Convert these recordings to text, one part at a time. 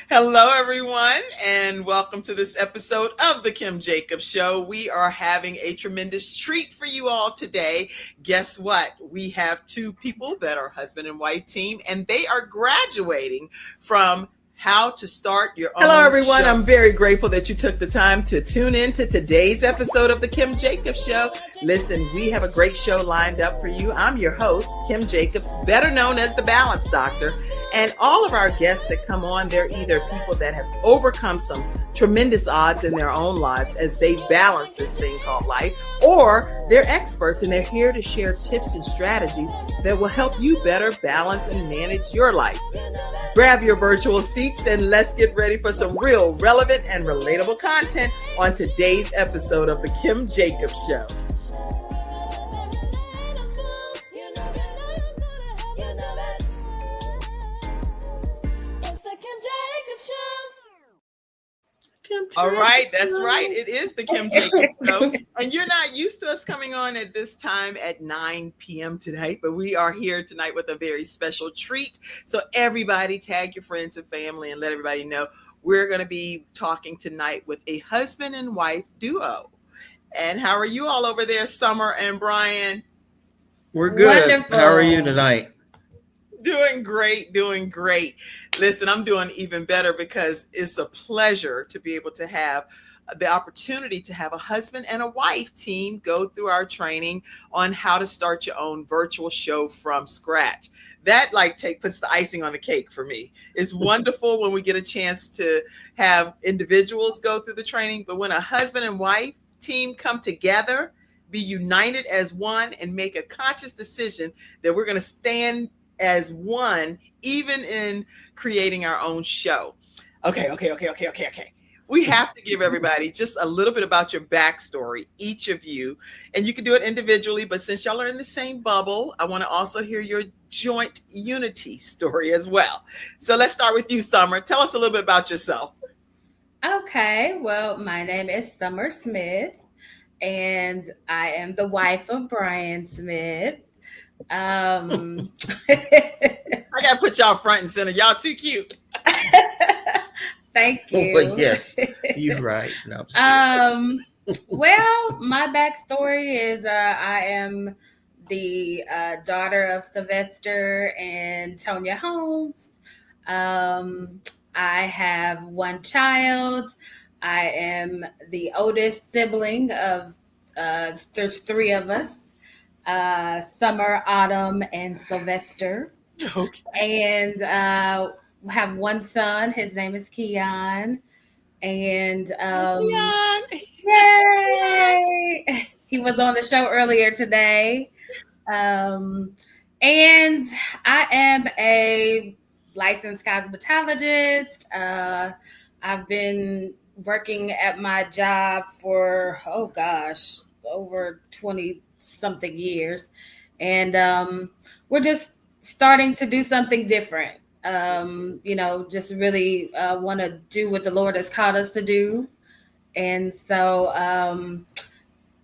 Hello, everyone, and welcome to this episode of The Kim Jacobs Show. We are having a tremendous treat for you all today. Guess what? We have two people that are husband and wife team, and they are graduating from how to start your own Hello, everyone. show. I'm very grateful that you took the time to tune in to today's episode of The Kim Jacobs Show. Listen, we have a great show lined up for you. I'm your host, Kim Jacobs, better known as the Balance Doctor. And all of our guests that come on, they're either people that have overcome some tremendous odds in their own lives as they balance this thing called life, or they're experts and they're here to share tips and strategies that will help you better balance and manage your life. Grab your virtual seats and let's get ready for some real relevant and relatable content on today's episode of The Kim Jacobs Show. All right, that's right. It is the Kim Jacobs Show. And you're not used to us coming on at this time at 9 p.m. tonight, but we are here tonight with a very special treat. So everybody tag your friends and family and let everybody know we're going to be talking tonight with a husband and wife duo. And how are you all over there, Summer and Brian? We're good. Wonderful. How are you tonight? Doing great, doing great. Listen, I'm doing even better because it's a pleasure to be able to have the opportunity to have a husband and a wife team go through our training on how to start your own virtual show from scratch. That puts the icing on the cake for me. It's wonderful when we get a chance to have individuals go through the training, but when a husband and wife team come together, be united as one and make a conscious decision that we're going to stand as one, even in creating our own show. Okay. We have to give everybody just a little bit about your backstory, each of you, and you can do it individually, but since y'all are in the same bubble, I want to also hear your joint unity story as well. So let's start with you, Summer. Tell us a little bit about yourself. Okay, well, my name is Summer Smith, and I am the wife of Brian Smith. I gotta put y'all front and center. Y'all too cute. Thank you. But yes, you're right. No, well, my backstory is I am the daughter of Sylvester and Tonya Holmes. I have one child. I am the oldest sibling of, there's three of us. Summer, Autumn, and Sylvester. Okay. And have one son. His name is Keon. And yay! He was on the show earlier today. And I am a licensed cosmetologist. I've been working at my job for, over 20 something years, and we're just starting to do something different. Just really want to do what the Lord has called us to do, and so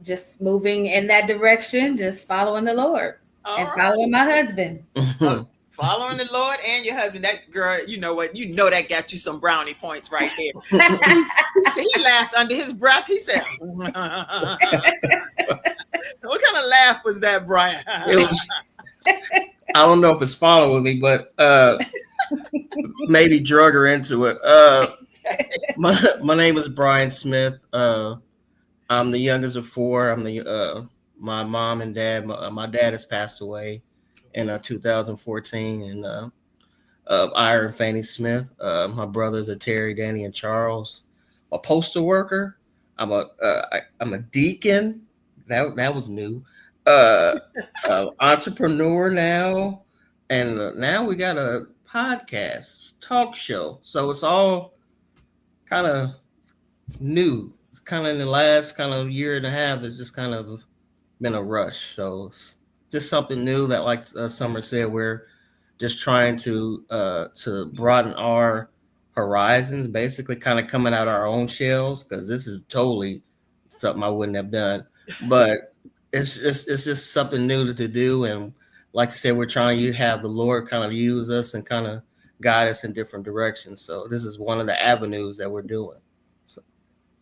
just moving in that direction, just following the Lord and following my husband. Following the Lord and your husband. That girl, you know what? You know that got you some brownie points right there. See, he laughed under his breath. He said, what kind of laugh was that, Brian? it was. I don't know if it's following me, but maybe drug her into it. My name is Brian Smith. I'm the youngest of four. I'm the my mom and dad. My dad has passed away in 2014, and Ira Fanny Smith. My brothers are Terry, Danny, and Charles. A postal worker. I'm a deacon. That was new. Entrepreneur now, and now we got a podcast talk show. So it's all kind of new. It's kind of in the last kind of year and a half. It's just kind of been a rush. So it's just something new that, like Summer said, we're just trying to broaden our horizons, basically kind of coming out our own shells, because this is totally something I wouldn't have done. But it's just something new to do. And like I said, we're trying to have the Lord kind of use us and kind of guide us in different directions. So this is one of the avenues that we're doing. So.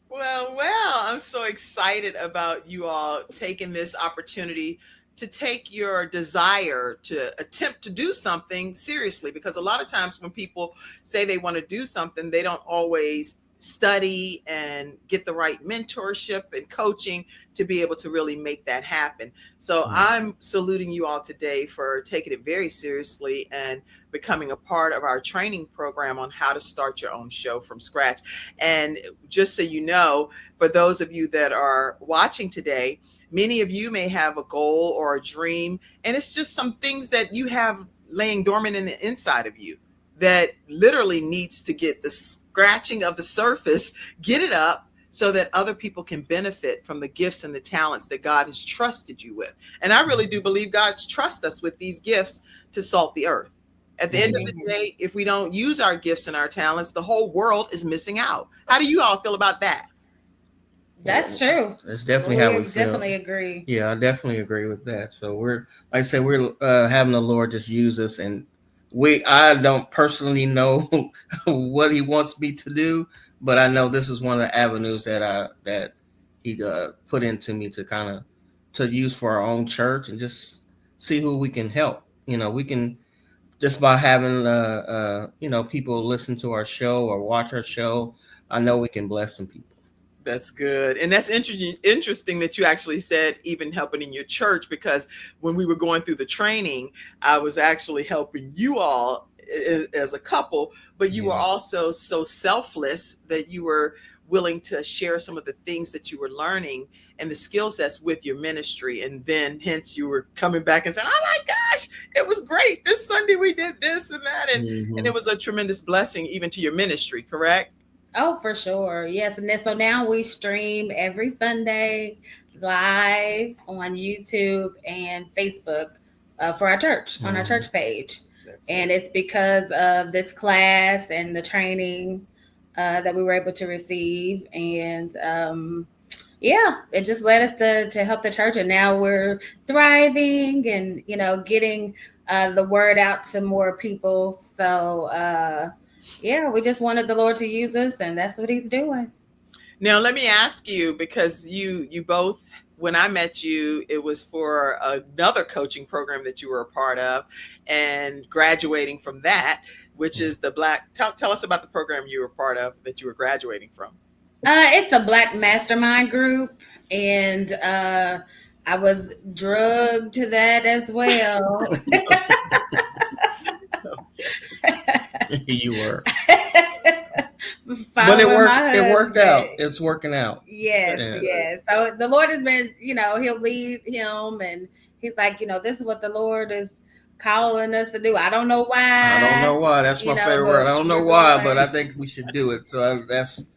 Well, I'm so excited about you all taking this opportunity to take your desire to attempt to do something seriously, because a lot of times when people say they want to do something, they don't always study and get the right mentorship and coaching to be able to really make that happen. So I'm saluting you all today for taking it very seriously and becoming a part of our training program on how to start your own show from scratch. And just so you know, for those of you that are watching today, many of you may have a goal or a dream, and it's just some things that you have laying dormant in the inside of you that literally needs to get the scratching of the surface, get it up so that other people can benefit from the gifts and the talents that God has trusted you with. And I really do believe God's trust us with these gifts to salt the earth. At the end of the day, if we don't use our gifts and our talents, the whole world is missing out. How do you all feel about that? That's true. That's definitely how we feel. Definitely agree. Yeah, I definitely agree with that. So we're, like I said, we're having the Lord just use us, and I don't personally know what He wants me to do, but I know this is one of the avenues that He put into me to kind of to use for our own church and just see who we can help. We can just by having people listen to our show or watch our show. I know we can bless some people. That's good. And that's interesting that you actually said even helping in your church, because when we were going through the training, I was actually helping you all as a couple, but you were also so selfless that you were willing to share some of the things that you were learning and the skill sets with your ministry. And then hence you were coming back and saying, oh my gosh, it was great. This Sunday we did this and that. And it was a tremendous blessing even to your ministry, correct? Oh, for sure. Yes. And then so now we stream every Sunday live on YouTube and Facebook for our church, on our church page. And it's because of this class and the training that we were able to receive. And it just led us to help the church. And now we're thriving and, getting the word out to more people. So, we just wanted the Lord to use us, and that's what He's doing. Now, let me ask you, because you both, when I met you, it was for another coaching program that you were a part of, and graduating from that, which is the Black. Tell us about the program you were a part of that you were graduating from. It's a Black mastermind group, and I was drugged to that as well. You were. But it worked out. It's working out. Yes. So the Lord has been, He'll lead him, and He's like, this is what the Lord is calling us to do. I don't know why. That's my favorite word. I don't know why, but I think we should do it. So that's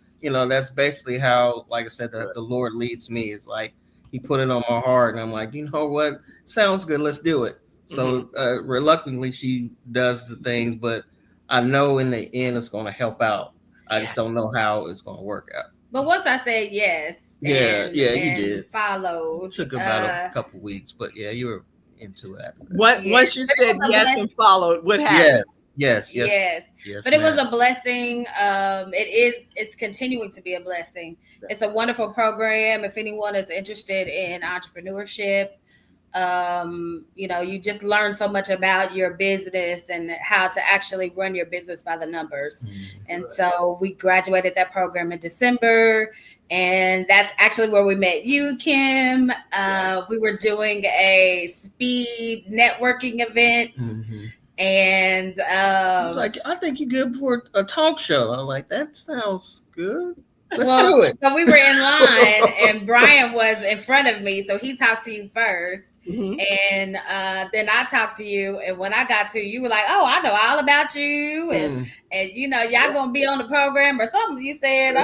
basically how, like I said, the Lord leads me. It's like He put it on my heart, and I'm like, you know what? Sounds good. Let's do it. So reluctantly, she does the things, but I know in the end it's going to help out. I just don't know how it's going to work out. But once I said yes, you did. Followed. It took about a couple weeks, but you were into it. Once you said yes and followed, what happened? Yes. But it was a blessing. It's continuing to be a blessing. It's a wonderful program. If anyone is interested in entrepreneurship, you just learn so much about your business and how to actually run your business by the numbers. And so we graduated that program in December, and that's actually where we met you, Kim. We were doing a speed networking event. And I think you're good for a talk show. I'm like, that sounds good. Let's do it. So we were in line, and Brian was in front of me, so he talked to you first. And then I talked to you, and when I got to you, you were like, "Oh, I know all about you," and y'all gonna be on the program or something. You said,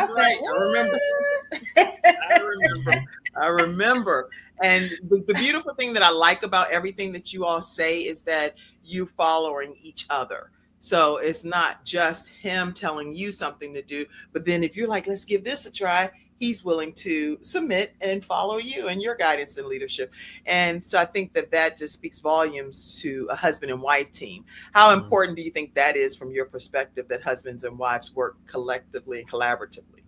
"I remember." And the beautiful thing that I like about everything that you all say is that you following each other. So it's not just him telling you something to do, but then if you're like, let's give this a try, he's willing to submit and follow you and your guidance and leadership. And so I think that just speaks volumes to a husband and wife team. How important do you think that is from your perspective, that husbands and wives work collectively and collaboratively?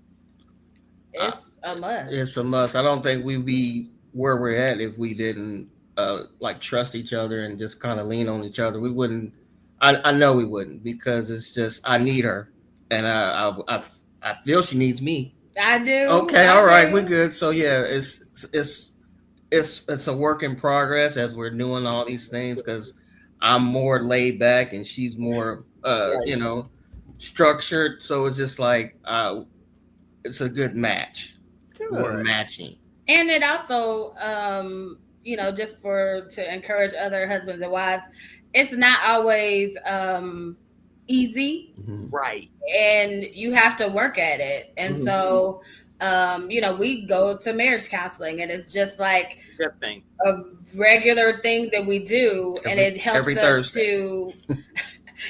It's a must. It's a must. I don't think we'd be where we're at if we didn't like trust each other and just kind of lean on each other. We wouldn't. I know we wouldn't, because it's just, I need her, and I feel she needs me. I do. Okay, all right, we're good. So yeah, it's a work in progress as we're doing all these things, because I'm more laid back and she's more structured. So it's just like it's a good match. Good. We're matching. And it also just to encourage other husbands and wives, it's not always easy. Right. And you have to work at it. And so we go to marriage counseling, and it's just like a regular thing that we do, and it helps us to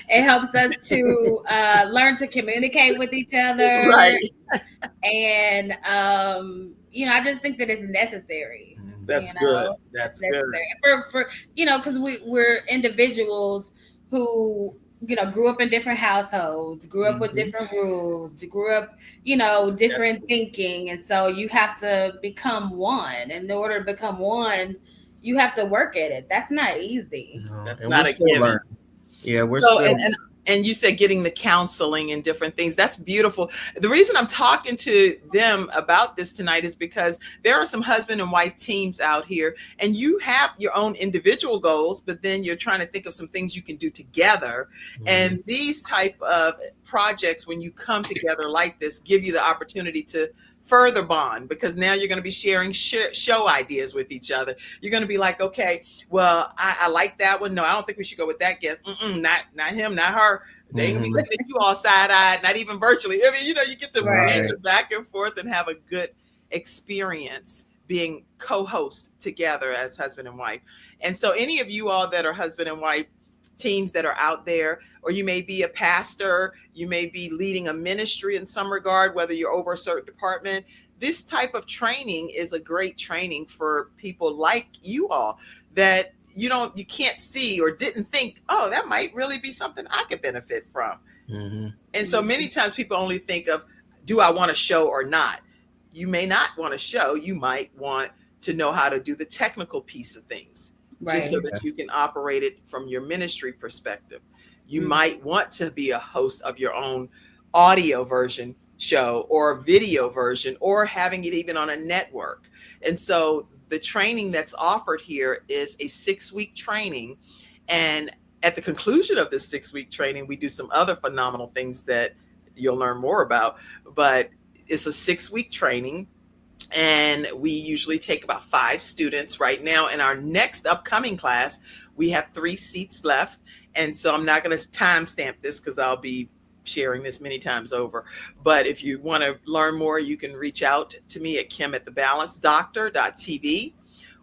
it helps us to learn to communicate with each other. Right. And I just think that it's necessary. That's good. That's good. For because we're individuals who grew up in different households, grew up with different rules, grew up different thinking, and so you have to become one. And in order to become one, you have to work at it. That's not easy. No, that's not a given. Learning. Yeah, we're still. And you said getting the counseling and different things. That's beautiful. The reason I'm talking to them about this tonight is because there are some husband and wife teams out here, and you have your own individual goals, but then you're trying to think of some things you can do together. And these type of projects, when you come together like this, give you the opportunity to further bond, because now you're going to be sharing show ideas with each other. You're going to be like, okay, well, I like that one. No, I don't think we should go with that guest. Not him, not her. They ain't gonna be looking at you all side-eyed, not even virtually. I mean, you get to banter back and forth and have a good experience being co-host together as husband and wife. And so any of you all that are husband and wife teams that are out there, or you may be a pastor, you may be leading a ministry in some regard, whether you're over a certain department, this type of training is a great training for people like you all that you can't see or didn't think, oh, that might really be something I could benefit from. And so many times people only think of, do I want to show or not? You may not want to show. You might want to know how to do the technical piece of things. Just so that you can operate it from your ministry perspective. You might want to be a host of your own audio version show or video version, or having it even on a network. And so the training that's offered here is a 6-week training. And at the conclusion of this 6-week training, we do some other phenomenal things that you'll learn more about. But it's a 6-week training. And we usually take about 5 students right now. In our next upcoming class, we have 3 seats left. And so I'm not going to timestamp this because I'll be sharing this many times over. But if you want to learn more, you can reach out to me at kim@thebalancedoctor.tv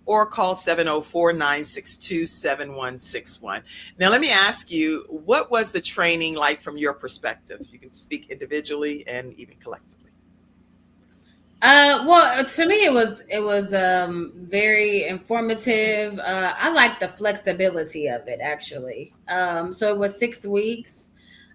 or call 704-962-7161. Now, let me ask you, what was the training like from your perspective? You can speak individually and even collectively. Well, to me, it was very informative. I like the flexibility of it, actually. So it was 6 weeks,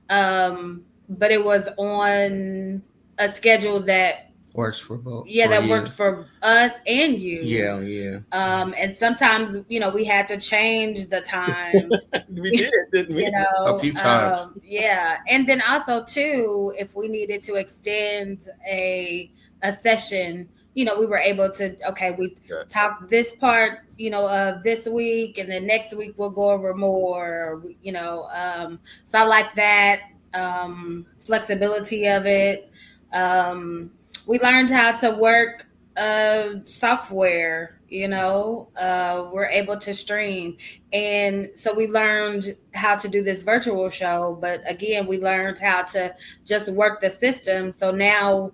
but it was on a schedule that works for both. Yeah, that worked for us and you. Yeah. And sometimes, we had to change the time. We did, didn't we? A few times. Yeah, and then also too, if we needed to extend a session, we were able to, we talk this part, of this week, and then next week we'll go over more, so I like that flexibility of it. We learned how to work software, we're able to stream. And so we learned how to do this virtual show, but again, we learned how to just work the system. So now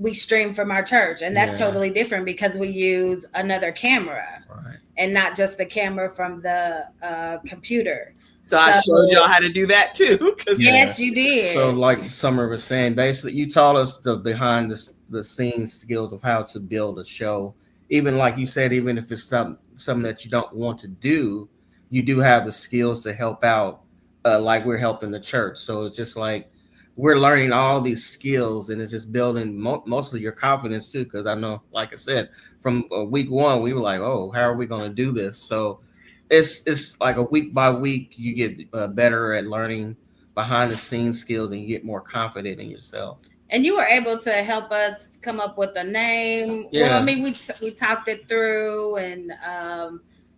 we stream from our church, and that's totally different because we use another camera and not just the camera from the computer. So I showed y'all how to do that too. Yes, you did. So like Summer was saying, basically you taught us the behind the scenes skills of how to build a show. Even like you said, even if it's something that you don't want to do, you do have the skills to help out, like we're helping the church. So it's just like we're learning all these skills, and it's just building mostly your confidence too. Because I know, like I said, from week one, we were like, "Oh, how are we going to do this?" So it's like a week by week, you get better at learning behind the scenes skills, and you get more confident in yourself. And you were able to help us come up with a name. Yeah. Well, I mean, we talked it through, and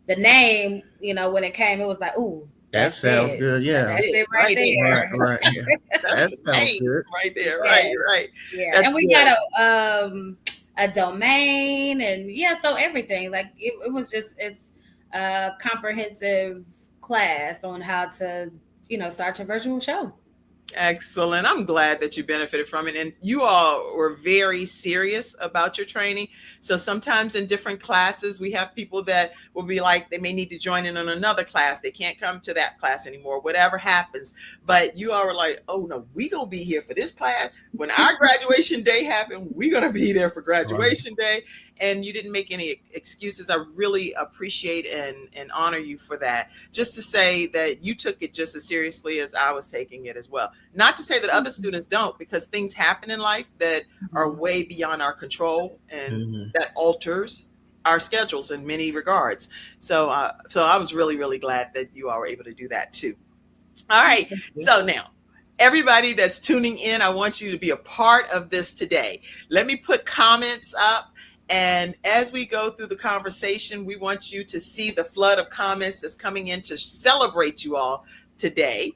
the name, when it came, it was like, ooh, that sounds good. Yeah, that's it right there. Right. Yeah. That sounds good. Right there. Yeah. Right. Yeah, That's and we good. got a domain, and so everything, like it was just, it's a comprehensive class on how to start your virtual show. Excellent. I'm glad that you benefited from it. And you all were very serious about your training. So sometimes in different classes, we have people that will be like, they may need to join in on another class. They can't come to that class anymore, whatever happens. But you all were like, oh no, we going to be here for this class. When our graduation day happened, we're going to be there for graduation day. And you didn't make any excuses. I really appreciate and honor you for that. Just to say that you took it just as seriously as I was taking it as well. Not to say that other students don't, because things happen in life that are way beyond our control, and that alters our schedules in many regards. So I was really, really glad that you all were able to do that too. All right. So now, everybody that's tuning in, I want you to be a part of this today. Let me put comments up. And as we go through the conversation, we want you to see the flood of comments that's coming in to celebrate you all today.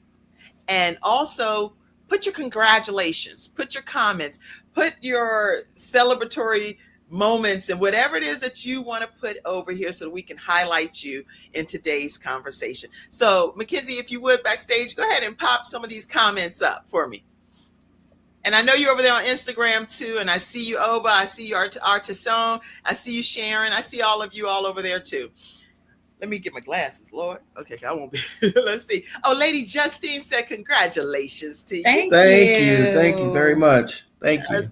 And also put your congratulations, put your comments, put your celebratory moments, and whatever it is that you want to put over here so that we can highlight you in today's conversation. So Mackenzie, if you would, backstage, go ahead and pop some of these comments up for me. And I know you're over there on Instagram too. And I see you, Oba. I see you, Artisan. I see you, Sharon. I see all of you all over there too. Let me get my glasses, Lord. Okay, I won't be. Let's see. Oh, Lady Justine said, congratulations to you. Thank you. Thank you very much. Thank you.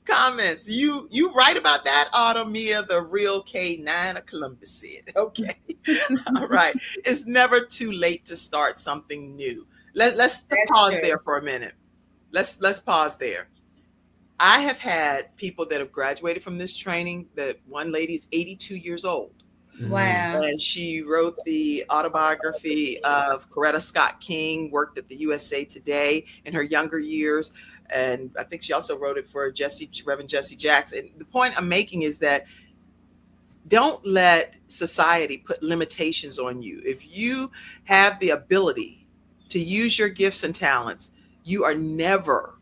Comments. You right about that, Autumn Mia, the real K9 of Columbus said. Okay. All right. It's never too late to start something new. Let's pause there for a minute. Let's pause there. I have had people that have graduated from this training. That one lady is 82 years old. Wow. And she wrote the autobiography of Coretta Scott King, worked at the USA Today in her younger years. And I think she also wrote it for Reverend Jesse Jackson. The point I'm making is that don't let society put limitations on you. If you have the ability to use your gifts and talents, you are never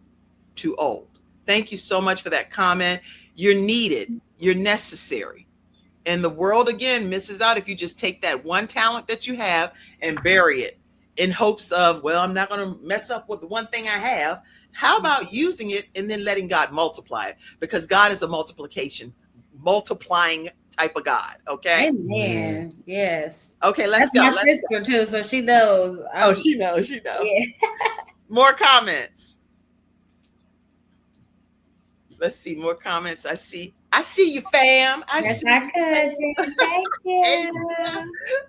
too old. Thank you so much for that comment. You're needed. You're necessary. And the world, again, misses out if you just take that one talent that you have and bury it in hopes of, well, I'm not going to mess up with the one thing I have. How about using it and then letting God multiply it? Because God is a multiplying type of God. Okay. Amen. Yes. Okay, let's go. My sister too, so she knows. She knows. Yeah. More comments. Let's see more comments. I see you, fam. That's my cousin. Thank you.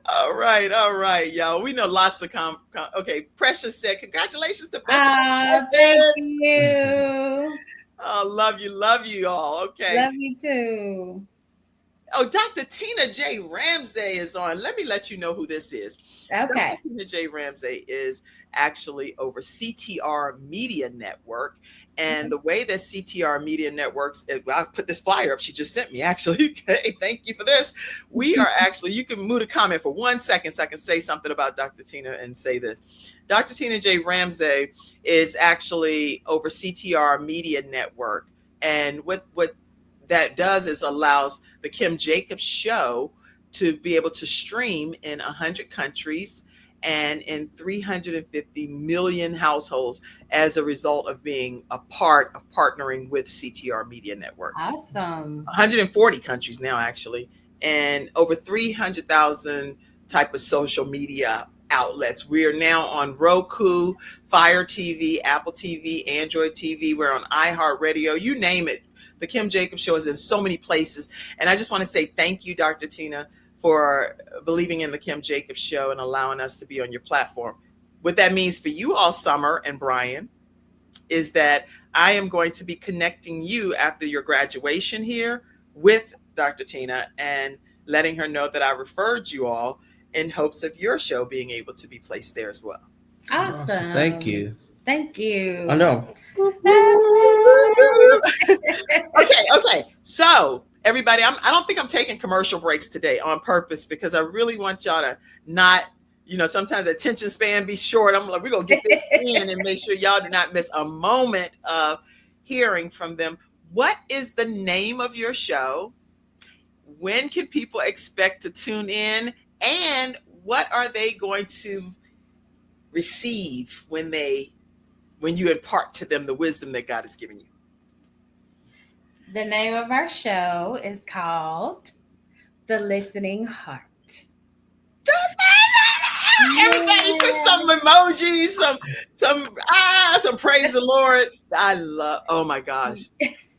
All right, y'all. We know lots of okay. Precious said, congratulations to both. Thank you. Oh, love you all. Okay. Love you too. Oh, Dr. Tina J. Ramsey is on. Let me let you know who this is. Okay. Dr. Tina J. Ramsey is actually over CTR Media Network. And the way that CTR Media Networks, I'll put this flyer up. She just sent me, actually. Okay, thank you for this. We are actually, you can move a comment for 1 second so I can say something about Dr. Tina and say this. Dr. Tina J. Ramsey is actually over CTR Media Network. And what that does is allows the Kim Jacobs Show to be able to stream in 100 countries and in 350 million households as a result of being a part of partnering with CTR Media Network. Awesome. 140 countries now, actually, and over 300,000 type of social media outlets. We are now on Roku, Fire TV, Apple TV, Android TV. We're on iHeartRadio, you name it. The Kim Jacobs Show is in so many places. And I just want to say thank you, Dr. Tina, for believing in the Kim Jacobs Show and allowing us to be on your platform. What that means for you all, Summer and Brian, is that I am going to be connecting you after your graduation here with Dr. Tina and letting her know that I referred you all in hopes of your show being able to be placed there as well. Awesome. Thank you. Thank you. I know. Okay. So everybody, I don't think I'm taking commercial breaks today on purpose because I really want y'all to not, sometimes attention span be short. I'm like, we're going to get this in and make sure y'all do not miss a moment of hearing from them. What is the name of your show? When can people expect to tune in? And what are they going to receive when you impart to them the wisdom that God has given you? The name of our show is called The Listening Heart. Everybody put some emojis, some praise the Lord. Oh my gosh.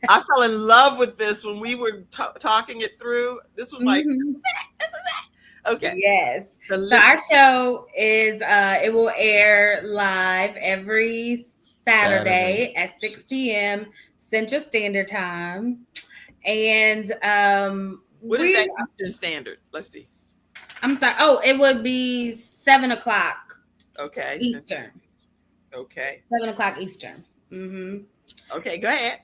I fell in love with this when we were talking it through. This was like, this is it. Okay. Yes. So our show is, it will air live every Saturday at 6 p.m. Central Standard Time. And what is that Eastern Standard? Let's see. I'm sorry. Oh, it would be 7 o'clock. Okay. Eastern. Okay. 7 o'clock Eastern. Mm-hmm. Okay, go ahead.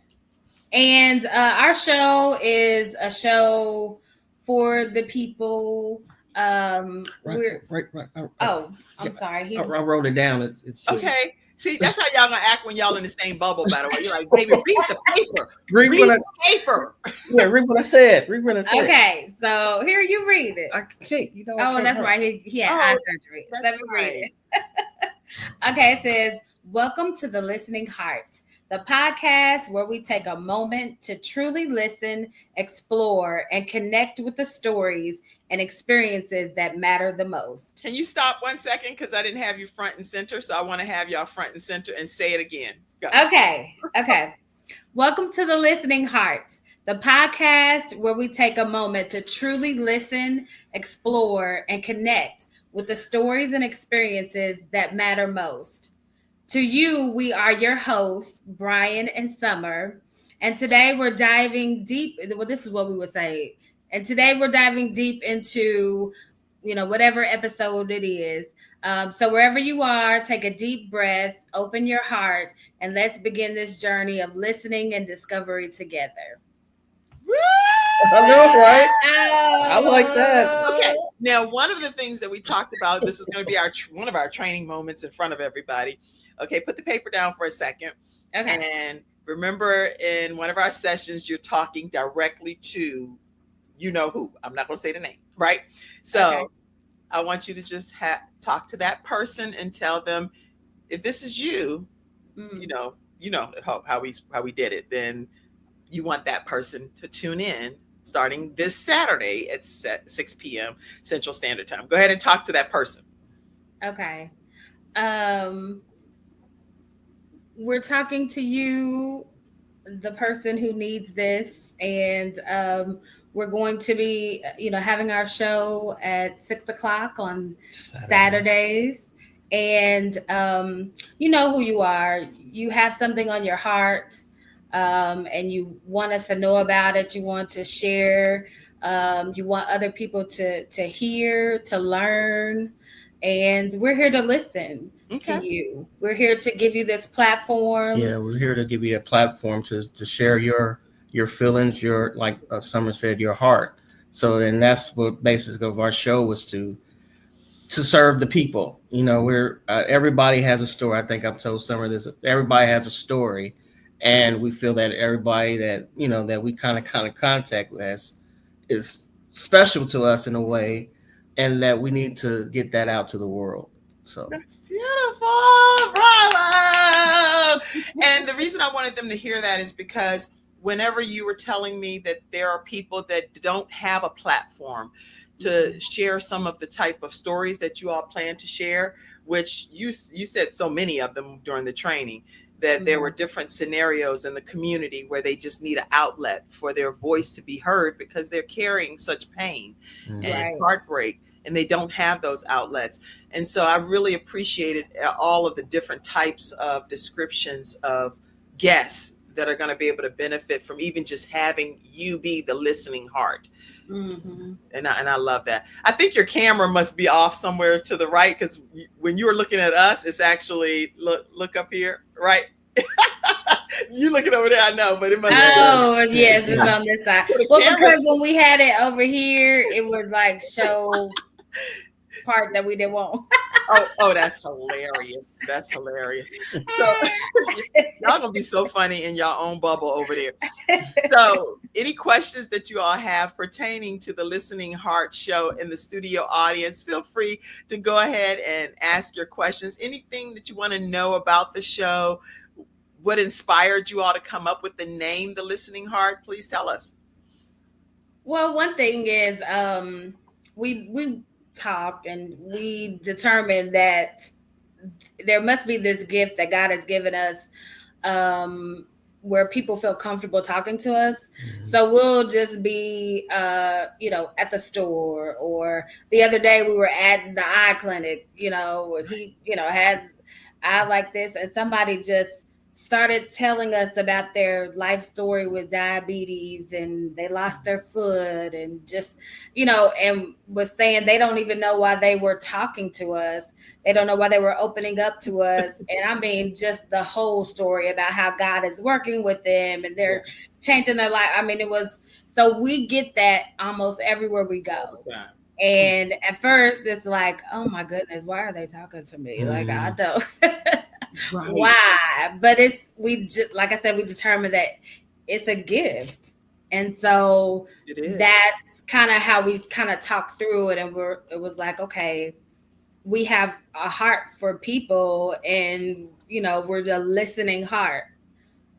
And our show is a show for the people. Right. Oh, I'm sorry. I wrote it down. It's just, okay. See, that's how y'all gonna act when y'all in the same bubble, by the way. You're like, baby, read the paper. Read the paper. Yeah, read what I said. Okay, so here you read it. I can't. Oh, that's right. He had eye surgery. Let me read it. Okay, it says, "Welcome to the Listening Heart, the podcast where we take a moment to truly listen, explore, and connect with the stories and experiences that matter the most." Can you stop 1 second? Because I didn't have you front and center. So I want to have y'all front and center and say it again. Go. Okay. Welcome to the Listening Heart, the podcast where we take a moment to truly listen, explore, and connect with the stories and experiences that matter most. To you, we are your hosts, Brian and Summer. And today we're diving deep. Well, this is what we would say. And today we're diving deep into, whatever episode it is. So wherever you are, take a deep breath, open your heart, and let's begin this journey of listening and discovery together. I know, right? I like that. Okay. Now, one of the things that we talked about, this is going to be one of our training moments in front of everybody. Okay, put the paper down for a second. Okay. And remember, in one of our sessions, you're talking directly to who. I'm not going to say the name, right? So okay. I want you to just talk to that person and tell them, if this is you, how we did it, then you want that person to tune in starting this Saturday at 6 p.m. Central Standard Time. Go ahead and talk to that person. Okay. We're talking to you, the person who needs this, and we're going to be, having our show at 6 o'clock on Saturdays. And you know who you are. You have something on your heart. And you want us to know about it. You want to share. You want other people to hear, to learn. And we're here to listen to you. We're here to give you this platform. Yeah, we're here to give you a platform to share your feelings, like Summer said, your heart. So then that's what basis of our show was to serve the people. We're everybody has a story. I think I've told Summer this. Everybody has a story. And we feel that everybody that, that we kind of contact with is special to us in a way, and that we need to get that out to the world. So that's beautiful. Bravo. And the reason I wanted them to hear that is because whenever you were telling me that there are people that don't have a platform to share some of the type of stories that you all plan to share, which you said so many of them during the training, that there were different scenarios in the community where they just need an outlet for their voice to be heard because they're carrying such pain and heartbreak, and they don't have those outlets. And so I really appreciated all of the different types of descriptions of guests that are going to be able to benefit from even just having you be the listening heart. And I love that. I think your camera must be off somewhere to the right, because when you were looking at us, it's actually look up here, right? You looking over there, I know, but it must. Oh, yes, it's on this side. Well, because when we had it over here, it would like show part that we didn't want. Oh, that's hilarious. That's hilarious. So y'all gonna be so funny in your own bubble over there. So any questions that you all have pertaining to the Listening Heart Show in the studio audience, feel free to go ahead and ask your questions. Anything that you want to know about the show, what inspired you all to come up with the name, The Listening Heart, please tell us. Well, one thing is we talked and we determined that there must be this gift that God has given us where people feel comfortable talking to us. So we'll just be, at the store, or the other day we were at the eye clinic, he, has eye like this, and somebody just started telling us about their life story with diabetes, and they lost their foot, and just, and was saying they don't even know why they were talking to us. They don't know why they were opening up to us. And I mean, just the whole story about how God is working with them and they're changing their life. I mean, so we get that almost everywhere we go. And at first it's like, oh my goodness, why are they talking to me? Like, I don't. Why? But like I said, we determined that it's a gift, and so that's kind of how we kind of talked through it. And it was like, okay, we have a heart for people, and we're the listening heart.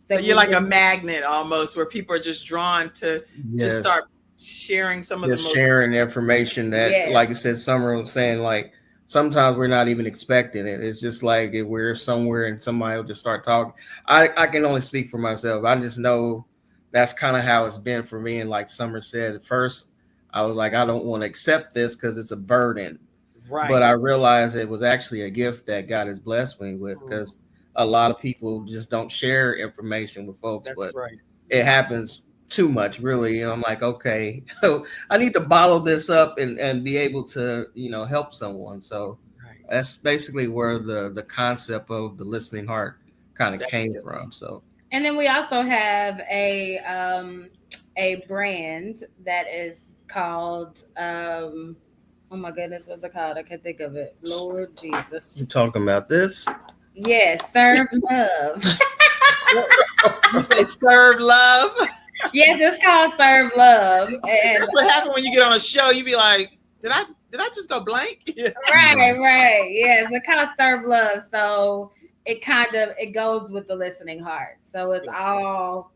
So you're like a magnet almost, where people are just drawn to just start sharing some of the most sharing information that, like I said, Summer was saying, like, sometimes we're not even expecting it. It's just like if we're somewhere and somebody will just start talking. I can only speak for myself. I just know that's kind of how it's been for me. And like Summer said, at first I was like, I don't want to accept this because it's a burden. Right. But I realized it was actually a gift that God has blessed me with, because a lot of people just don't share information with folks. That's but it happens too much, really. And I'm like, okay, I need to bottle this up and be able to, help someone. So that's basically where the concept of the Listening Heart kind of came from. So, and then we also have a brand that is called oh my goodness, what's it called? I can't think of it. Lord Jesus. You talking about this? Yes, Serve Love. You say Serve Love? Yes, it's called Serve Love. And that's what happened when you get on a show. You be like, did I just go blank? Right. Yes, it's called Serve Love. So it goes with the Listening Heart. So it's all,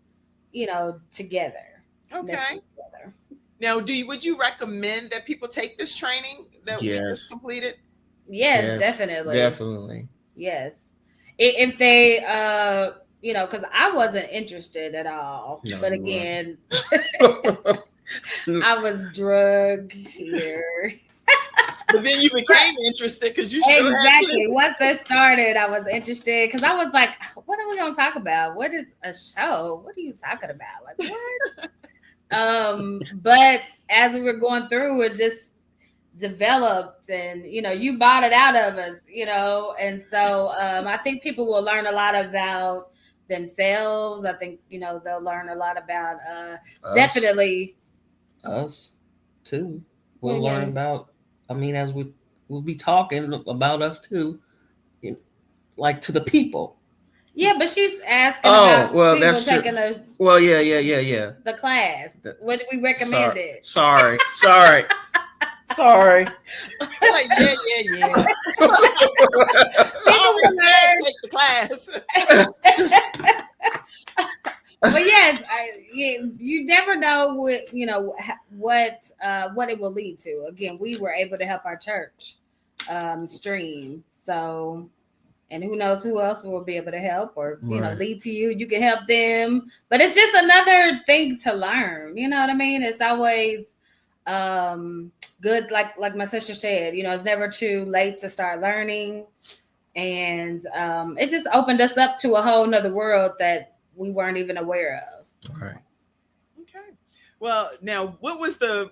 together. Okay. Together. Now, would you recommend that people take this training that we just completed? Yes, definitely. Definitely. Yes. If they, because I wasn't interested at all. No, but again, I was drugged here. But then you became interested because you exactly. Once that started, I was interested because I was like, "What are we gonna talk about? What is a show? What are you talking about? Like what?" But as we were going through, it just developed, and you bought it out of us, and so I think people will learn a lot about themselves. I think they'll learn a lot about definitely us too. We'll learn about. I mean, as we'll be talking about us too, like to the people. Yeah, but she's asking about people taking us. Well, yeah. The class. What do we recommend it? Sorry. Like, yeah. People will take the class. But yes, you definitely never know what it will lead to. Again, we were able to help our church stream. So, and who knows who else will be able to help or lead to you. You can help them, but it's just another thing to learn. You know what I mean? It's always good, like my sister said. It's never too late to start learning, and it just opened us up to a whole nother world that we weren't even aware of. All right. Okay. Well, now what was the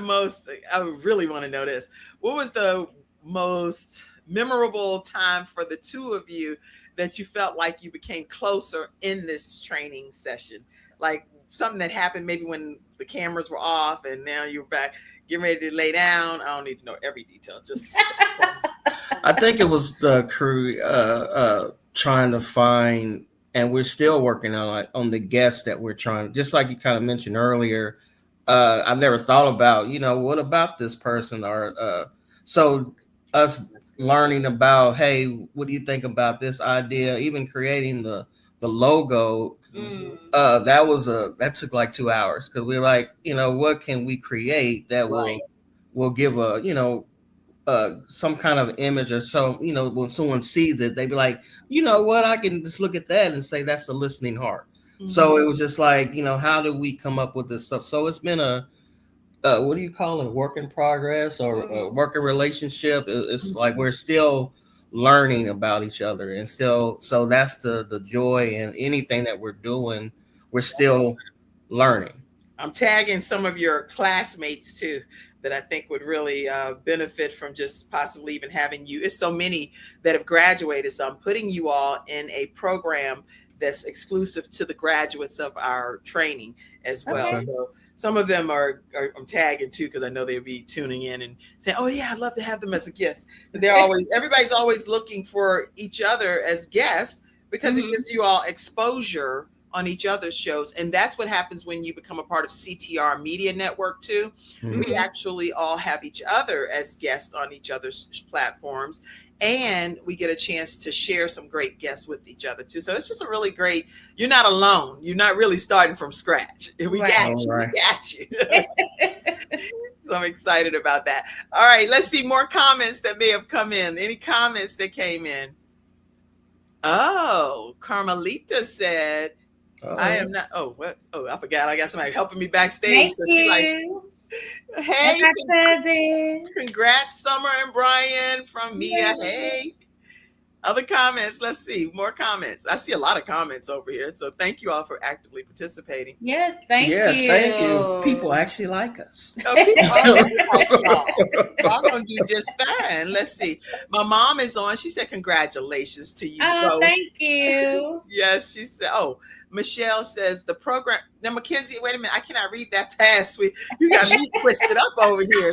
most? I really want to know this. What was the most memorable time for the two of you that you felt like you became closer in this training session? Like something that happened maybe when the cameras were off and now you're back getting ready to lay down. I don't need to know every detail. Just I think it was the crew trying to find, and we're still working on the guests that we're trying, just like you kind of mentioned earlier. I've never thought about, what about this person? Or so us learning about, hey, what do you think about this idea? Even creating the logo, that took like 2 hours, because we're like, what can we create that will give a some kind of image, or so when someone sees it, they be like, what, I can just look at that and say that's a listening heart. Mm-hmm. So it was just like, how do we come up with this stuff? So it's been a what do you call it, work in progress, or a working relationship. It's like we're still learning about each other, and still, so that's the joy in anything that we're doing. We're still learning. I'm tagging some of your classmates too that I think would really benefit from just possibly even having you. It's so many that have graduated, so I'm putting you all in a program that's exclusive to the graduates of our training as well. Okay. So some of them are I'm tagging too, because I know they'll be tuning in and saying, oh yeah, I'd love to have them as a guest. Everybody's always looking for each other as guests, because it gives you all exposure on each other's shows. And that's what happens when you become a part of CTR Media Network too. We actually all have each other as guests on each other's platforms, and we get a chance to share some great guests with each other too. So it's just a really great, you're not alone. You're not really starting from scratch. We got you. So I'm excited about that. All right, let's see more comments that may have come in. Any comments that came in? Oh, Carmelita said, I am not. Oh, what? Oh, I forgot. I got somebody helping me backstage. Thank you. Hey, congrats, Summer and Brian from Mia. Hey. Other comments. Let's see. More comments. I see a lot of comments over here. So thank you all for actively participating. Yes, thank you. Yes, thank you. People actually like us. Y'all gonna do just fine. Let's see. My mom is on. She said congratulations to you both. Thank you. Yes, she said. Oh, Michelle says the program. Now, Mackenzie, wait a minute. I cannot read that fast. You got me twisted up over here.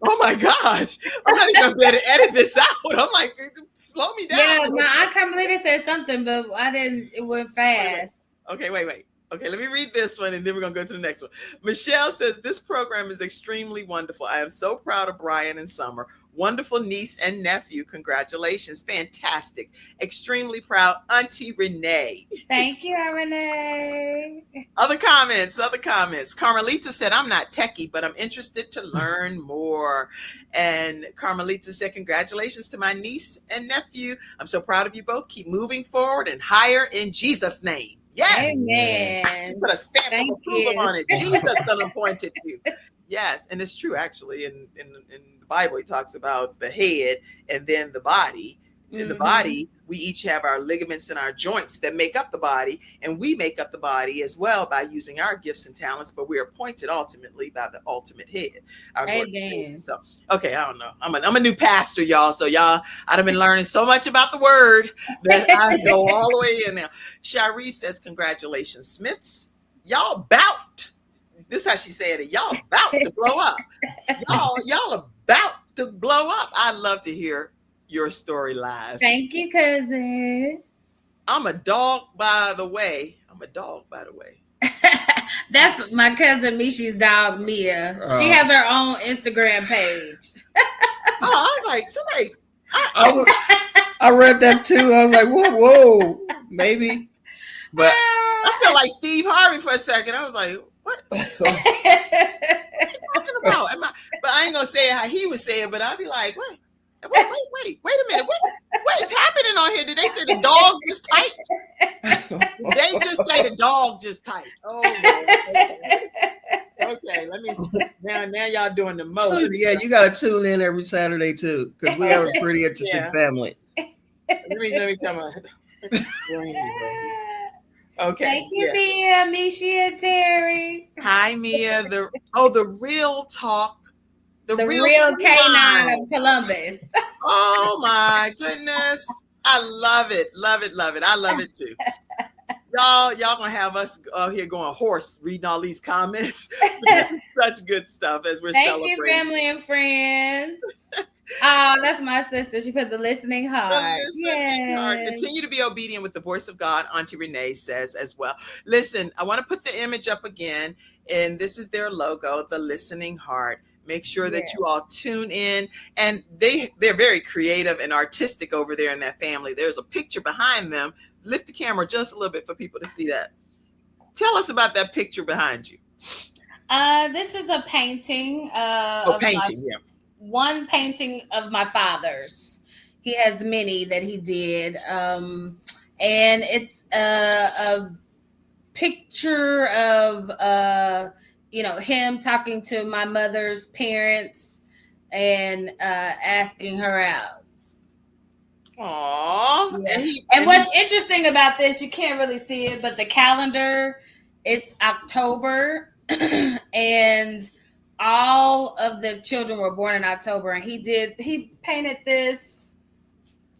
Oh my gosh. I'm not even going to be able to edit this out. I'm like, slow me down. Yeah, no, I can't believe it said something, but I didn't. It went fast. Okay, wait. Okay, let me read this one, and then we're going to go to the next one. Michelle says, this program is extremely wonderful. I am so proud of Brian and Summer. Wonderful niece and nephew. Congratulations. Fantastic. Extremely proud. Auntie Renee. Thank you, Renee. Other comments. Carmelita said, I'm not techie, but I'm interested to learn more. And Carmelita said, congratulations to my niece and nephew. I'm so proud of you both. Keep moving forward and higher in Jesus' name. Yes. Amen. She put a stamp of approval on it. Jesus done appointed you. Yes. And it's true, actually. In the Bible, he talks about the head and then the body. In the body, we each have our ligaments and our joints that make up the body, and we make up the body as well by using our gifts and talents, but we are appointed ultimately by the ultimate head. Amen. So, okay, I don't know. I'm a new pastor, y'all. So y'all, I've been learning so much about the word that I go all the way in now. Shari says, congratulations, Smiths. Y'all bout. This is how she said it. Y'all about to blow up. Y'all about to blow up. I'd love to hear your story live. Thank you, cousin. I'm a dog, by the way. That's my cousin Mishi's dog, Mia. She has her own Instagram page. I was like, somebody. I read that too. I was like, whoa, maybe. But I feel like Steve Harvey for a second. I was like, what? What are you talking about? But I ain't gonna say it how he would say it, but I'd be like, wait a minute. What is happening on here? Did they say the dog just typed? Did they just say the dog just typed? Oh, okay. Let me now y'all doing the most. So, yeah, you got to tune in every Saturday too, because we have a pretty interesting family. Let me tell my. Okay. Thank you, Mia, Misha, and Terry. Hi, Mia. The real talk. The real K9 of Columbus. Oh my goodness. I love it. Love it. Love it. I love it too. Y'all gonna have us out here going hoarse reading all these comments. This is such good stuff as we're celebrating. Thank you, family and friends. Oh, that's my sister. She put the listening heart. Heart. Continue to be obedient with the voice of God, Auntie Renee says as well. Listen, I want to put the image up again, and this is their logo, the listening heart. Make sure that you all tune in, and they're very creative and artistic over there in that family. There's a picture behind them. Lift the camera just a little bit for people to see that. Tell us about that picture behind you. This is a painting. One painting of my father's. He has many that he did, and it's a picture of him talking to my mother's parents and asking her out. Aww. Yeah. And what's interesting about this, you can't really see it, but the calendar is October, and all of the children were born in October, and he painted this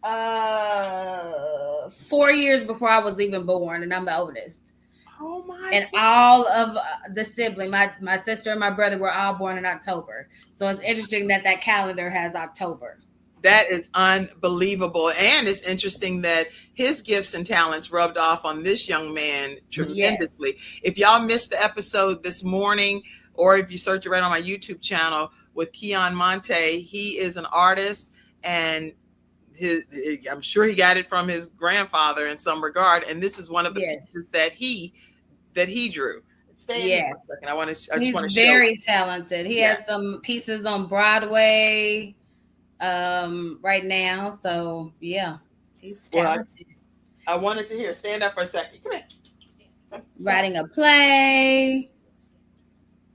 4 years before I was even born, and I'm the oldest. Oh my! And all of the siblings, my sister and my brother, were all born in October. So it's interesting that calendar has October. That is unbelievable. And it's interesting that his gifts and talents rubbed off on this young man tremendously. Yes. If y'all missed the episode this morning, or if you search it right on my YouTube channel with Keon Monte, he is an artist, and I'm sure he got it from his grandfather in some regard. And this is one of the pieces that he drew. Stay in for a second. He's very talented. He has some pieces on Broadway right now. So he's talented. I wanted to hear. Stand up for a second. Come here. Writing a play.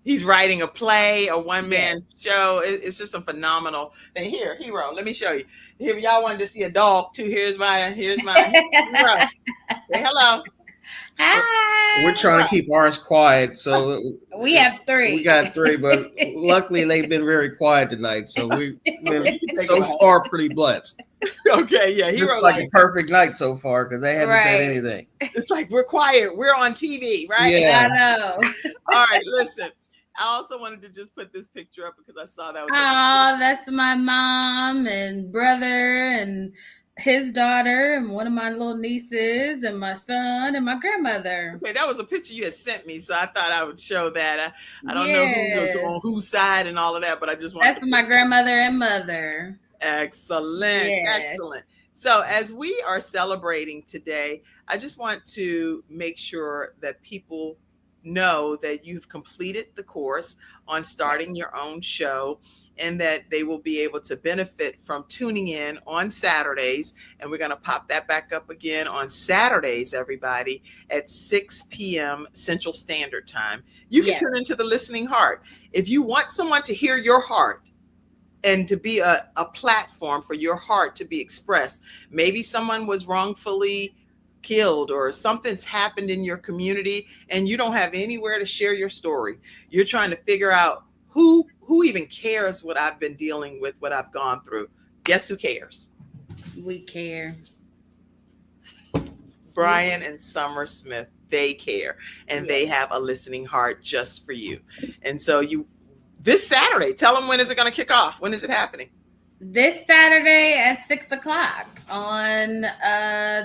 He's writing a play, a one-man show. It's just a phenomenal thing. Here, Hero, let me show you. Here, y'all wanted to see a dog too. Here's my Hero. Say hello. Hi. We're trying to keep ours quiet, so we have 3. We got 3, but luckily they've been very quiet tonight, so we've been so far pretty blessed. Okay, yeah, Hero, it's like a perfect night so far because they haven't said anything. It's like we're quiet. We're on TV, right? Yeah, I know. All right, listen. I also wanted to just put this picture up because I saw that. That's my mom and brother and his daughter and one of my little nieces and my son and my grandmother. Okay, that was a picture you had sent me, so I thought I would show that. I don't know who's on whose side and all of that, but I just wanted. That's my grandmother and mother. Excellent, excellent. So as we are celebrating today, I just want to make sure that people know that you've completed the course on starting your own show, and that they will be able to benefit from tuning in on Saturdays. And we're going to pop that back up again on Saturdays, everybody, at 6 p.m. Central Standard Time. You can tune into the Listening Heart. If you want someone to hear your heart and to be a platform for your heart to be expressed, maybe someone was wrongfully killed or something's happened in your community and you don't have anywhere to share your story. You're trying to figure out who even cares what I've been dealing with, what I've gone through. Guess who cares? We care. Brian and Summer Smith, they care, and they have a listening heart just for you. And so this Saturday, tell them, when is it going to kick off? When is it happening? This Saturday at 6:00 on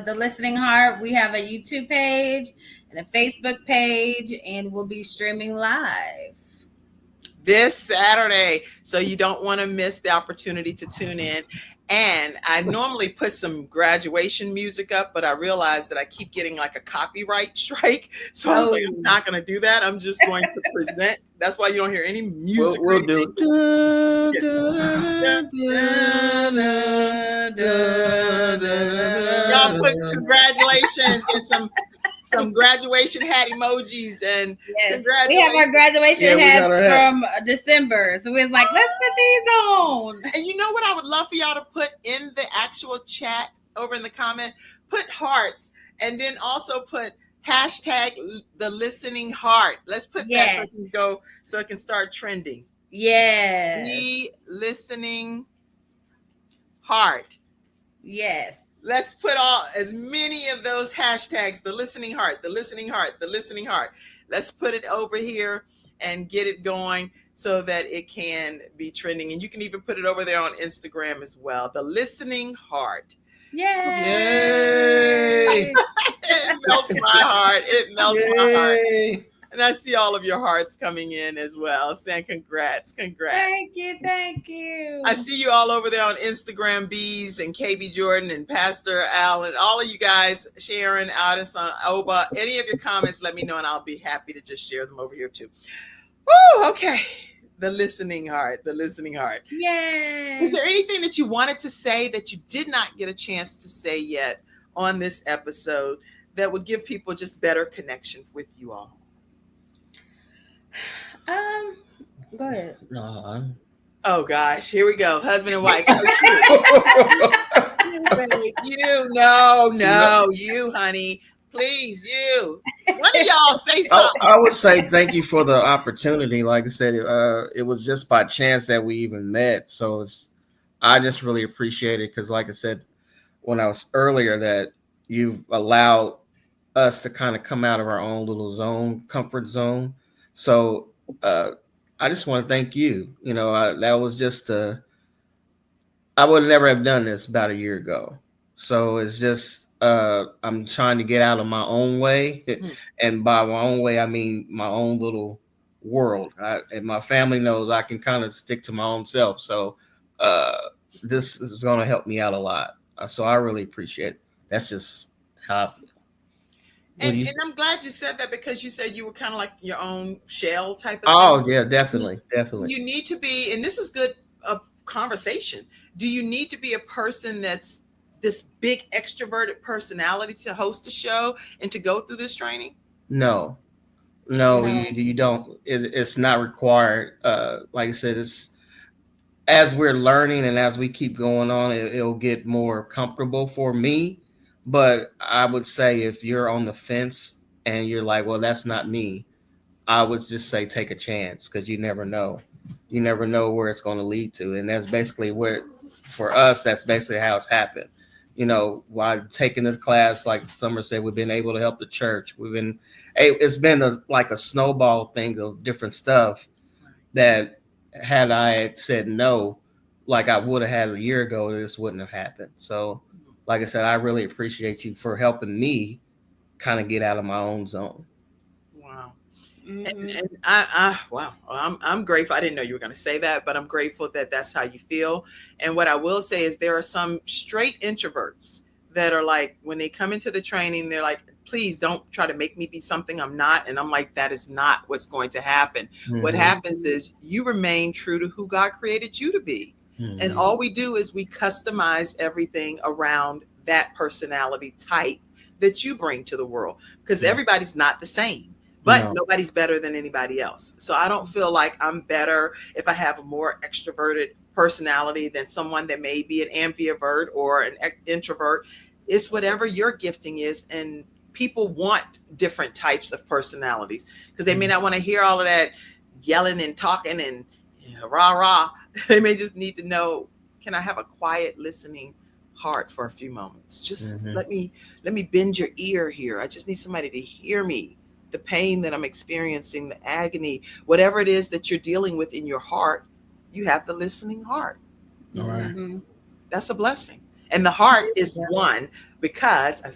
the Listening Heart. We have a YouTube page and a Facebook page, and we'll be streaming live This Saturday. So you don't want to miss the opportunity to tune in. And I normally put some graduation music up, but I realized that I keep getting like a copyright strike. So I was like, I'm not going to do that. I'm just going to present. That's why you don't hear any music. We'll do. Y'all put congratulations and some graduation hat emojis and congratulations. We have our graduation hats from December. So we was like, let's put these on. And you know what I would love for y'all to put in the actual chat over in the comment? Put hearts and then also put hashtag the listening heart. Let's put that so it can go, so it can start trending. Yes. The listening heart. Yes. Let's put as many of those hashtags, the listening heart, the listening heart, the listening heart. Let's put it over here and get it going so that it can be trending. And you can even put it over there on Instagram as well. The listening heart. Yay! It melts my heart. It melts my heart. And I see all of your hearts coming in as well, saying congrats. Thank you. I see you all over there on Instagram, Bees and KB Jordan and Pastor Al and all of you guys, Sharon, Addison, Oba. Any of your comments, let me know and I'll be happy to just share them over here too. Woo, okay. The listening heart, the listening heart. Yay. Is there anything that you wanted to say that you did not get a chance to say yet on this episode that would give people just better connection with you all? Go ahead. No. Oh gosh, here we go. Husband and wife. You, honey. Please, you. One of y'all say something. I would say thank you for the opportunity. Like I said, it was just by chance that we even met. So I just really appreciate it because, like I said, when I was earlier, that you've allowed us to kind of come out of our own little comfort zone. So I just want to thank you. You know, that was just I would never have done this about a year ago. So it's just I'm trying to get out of my own way, and by my own way I mean my own little world. And my family knows I can kind of stick to my own self. So this is going to help me out a lot. So I really appreciate it. That's just how I feel. And I'm glad you said that because you said you were kind of like your own shell type of thing. Thing. Yeah, definitely. You need to be, and this is good conversation. Do you need to be a person that's this big extroverted personality to host a show and to go through this training? No. You don't. It's not required. Like I said, it's as we're learning and as we keep going on, it'll get more comfortable for me. But I would say if you're on the fence and you're like, well, that's not me, I would just say take a chance because you never know. You never know where it's going to lead to. And that's basically for us, that's basically how it's happened. You know, while taking this class, like Summer said, we've been able to help the church. It's been like a snowball thing of different stuff that had I said no, like I would have had a year ago, this wouldn't have happened. So, like I said, I really appreciate you for helping me kind of get out of my own zone. Wow. And I'm grateful. I didn't know you were going to say that, but I'm grateful that that's how you feel. And what I will say is there are some straight introverts that are like, when they come into the training, they're like, please don't try to make me be something I'm not. And I'm like, that is not what's going to happen. Mm-hmm. What happens is you remain true to who God created you to be. Mm-hmm. And all we do is we customize everything around that personality type that you bring to the world, because everybody's not the same, but nobody's better than anybody else. So I don't feel like I'm better if I have a more extroverted personality than someone that may be an ambivert or an introvert. It's whatever your gifting is. And people want different types of personalities because they may not want to hear all of that yelling and talking and rah, rah. They may just need to know, can I have a quiet listening heart for a few moments? Just let me bend your ear here. I just need somebody to hear me, the pain that I'm experiencing, the agony, whatever it is that you're dealing with in your heart, you have the listening heart. All right. That's a blessing. And the heart is one, because I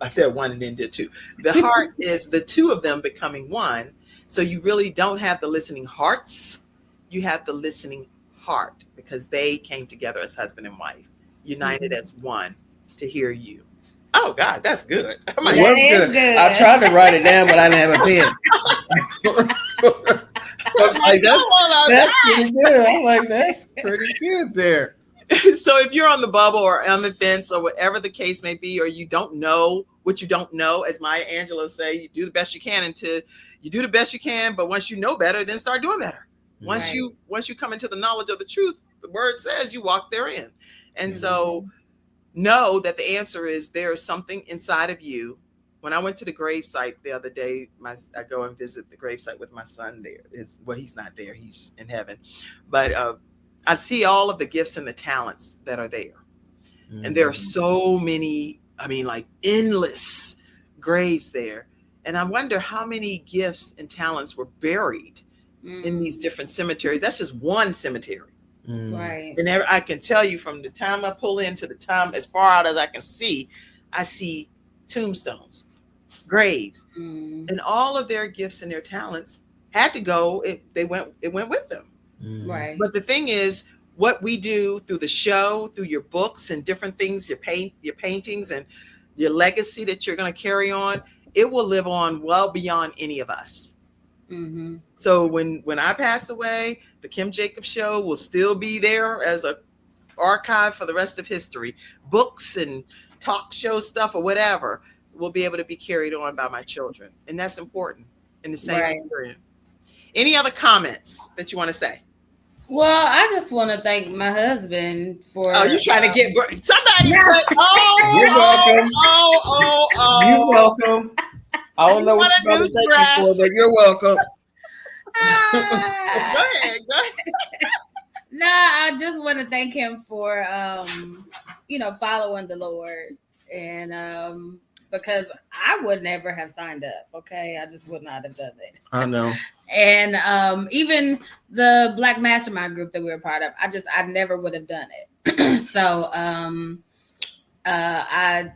said one and then did two. The heart is the two of them becoming one. So you really don't have the listening hearts. You have the listening heart because they came together as husband and wife. united as one to hear you. Oh God, that's good. It was good. I tried to write it down, but I didn't have a pen. That's pretty good. I'm like, that's pretty good there. So if you're on the bubble or on the fence or whatever the case may be, or you don't know what you don't know, as Maya Angelou say, you do the best you can until you do the best you can. But once you know better, then start doing better. Once you come into the knowledge of the truth, the word says you walk therein. And so know that the answer is there is something inside of you. When I went to the gravesite the other day, I go and visit the gravesite with my son there. He's not there. He's in heaven. But I see all of the gifts and the talents that are there. And there are so many, like endless graves there. And I wonder how many gifts and talents were buried in these different cemeteries. That's just one cemetery. Right. And I can tell you from the time I pull in to the time as far out as I can see, I see tombstones, graves, and all of their gifts and their talents had to go. It went with them. Right. But the thing is, what we do through the show, through your books and different things, your paintings and your legacy that you're going to carry on, it will live on well beyond any of us. So when I pass away, the Kim Jacobs Show will still be there as an archive for the rest of history. Books and talk show stuff or whatever will be able to be carried on by my children. And that's important in the same area. Any other comments that you want to say? Well, I just want to thank my husband for. Oh, you trying to get somebody? You're welcome. You're welcome. I don't know what you're going to thank you for, but you're welcome. Go ahead. No, I just want to thank him for, following the Lord, and because I would never have signed up. Okay, I just would not have done it. I know. And even the Black Mastermind group that we were part of, I never would have done it. So I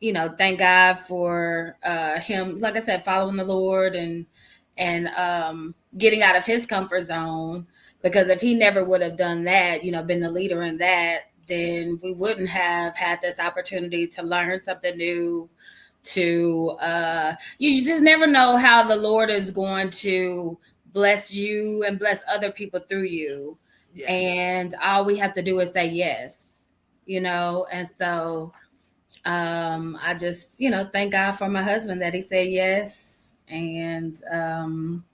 thank God for him, like I said, following the Lord and getting out of his comfort zone, because if he never would have done that, been the leader in that, then we wouldn't have had this opportunity to learn something new. You just never know how the Lord is going to bless you and bless other people through you. Yeah. And all we have to do is say yes, and so I just, thank God for my husband that he said yes. And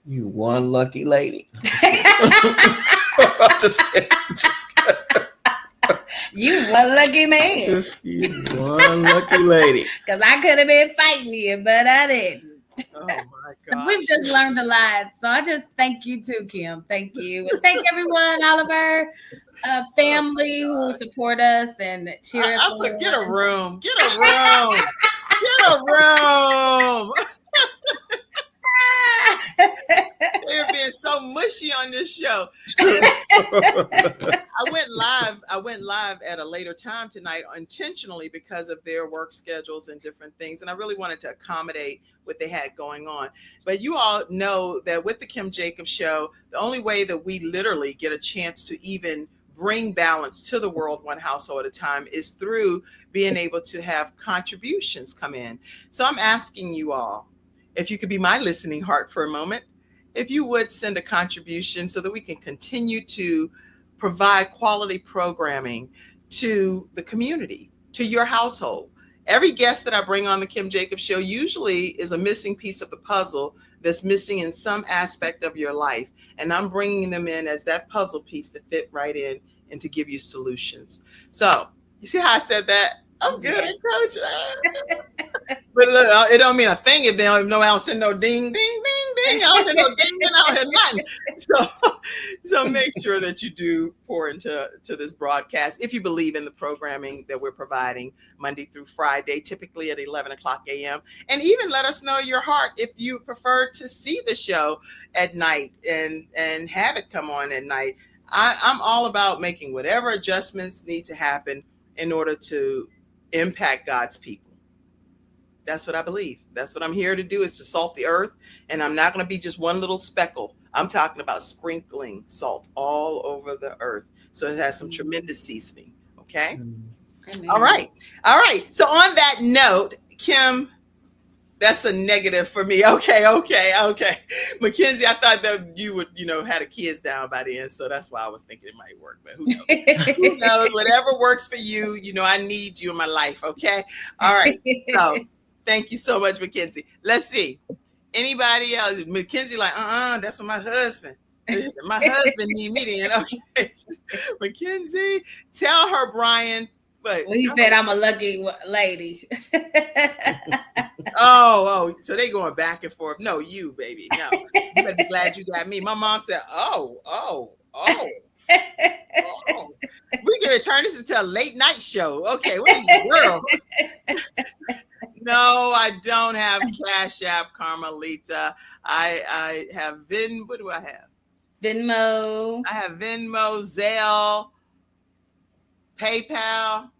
you one lucky lady. I'm just kidding. You one lucky man. You one lucky lady. Because I could have been fighting you, but I didn't. Oh my God. We've just learned a lot. So I just thank you too, Kim. Thank you. And thank everyone, all of our family who support us and cheer us on. Get a room. Get a room. Get a room. They're being so mushy on this show. I went live at a later time tonight intentionally because of their work schedules and different things. And I really wanted to accommodate what they had going on. But you all know that with the Kim Jacobs Show, the only way that we literally get a chance to even bring balance to the world one household at a time is through being able to have contributions come in. So I'm asking you all, if you could be my listening heart for a moment, if you would send a contribution so that we can continue to provide quality programming to the community, to your household. Every guest that I bring on the Kim Jacobs Show usually is a missing piece of the puzzle that's missing in some aspect of your life. And I'm bringing them in as that puzzle piece to fit right in and to give you solutions. So you see how I said that? I'm good at coaching. But look, it don't mean a thing if they don't know I don't send no ding, ding, ding, ding. I don't hear no ding, I don't hear nothing. So make sure that you do pour into this broadcast if you believe in the programming that we're providing Monday through Friday, typically at 11 o'clock a.m. And even let us know your heart if you prefer to see the show at night and have it come on at night. I'm all about making whatever adjustments need to happen in order to impact God's people. That's what I believe. That's what I'm here to do, is to salt the earth. And I'm not going to be just one little speckle. I'm talking about sprinkling salt all over the earth. So it has some tremendous seasoning. Okay. Amen. All right. So on that note, Kim, that's a negative for me. Okay. Mackenzie, I thought that you would, had a kids down by the end. So that's why I was thinking it might work, but who knows? Who knows? Whatever works for you, I need you in my life. Okay. All right. So thank you so much, Mackenzie. Let's see. Anybody else? Mackenzie, like, that's for my husband. My husband need me then. Okay. Mackenzie, tell her, Brian. But he said I'm a lucky lady. Oh, so they going back and forth. No, you, baby. No. You better be glad you got me. My mom said, oh. We can turn this into a late night show. Okay, what in the world? No, I don't have Cash App, Carmelita. I have what do I have? Venmo. I have Venmo, Zelle, PayPal.